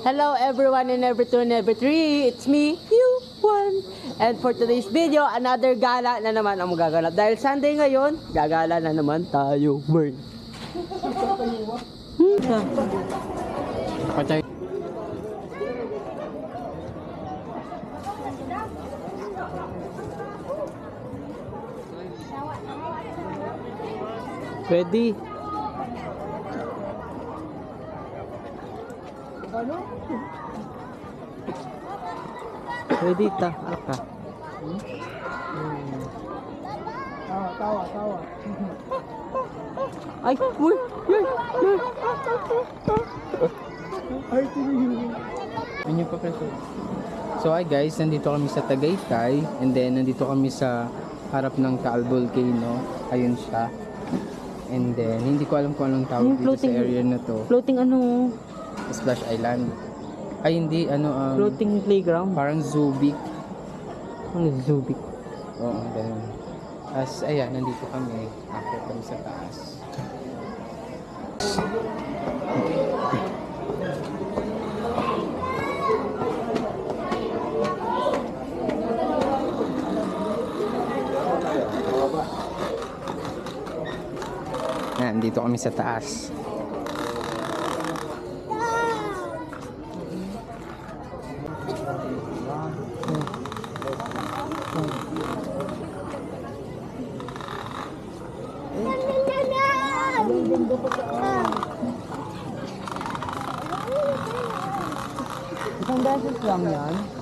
Hello everyone and every two and every three. It's me, you one. And for today's video, another gala na naman ang magaganap. Dahil Sunday ngayon, gagala na naman tayo. Burn. Patay. Ready? Ready ta, aka. Tawa. Ay, uy, yun. Ay, yun pa preso. So hi guys, nandito kami sa Tagaytay and then nandito kami sa harap ng Taal Volcano. Ayun siya. And then, hindi ko alam kung anong tawag dito sa area na to. Floating ano? Splash Island. Ay, hindi. Floating playground? Parang Zubik. Ano Zubik? Oo, ganun. As, ayan, nandito kami. Ako kami sa taas. Dito kami sa taas. Isang beses lang yan.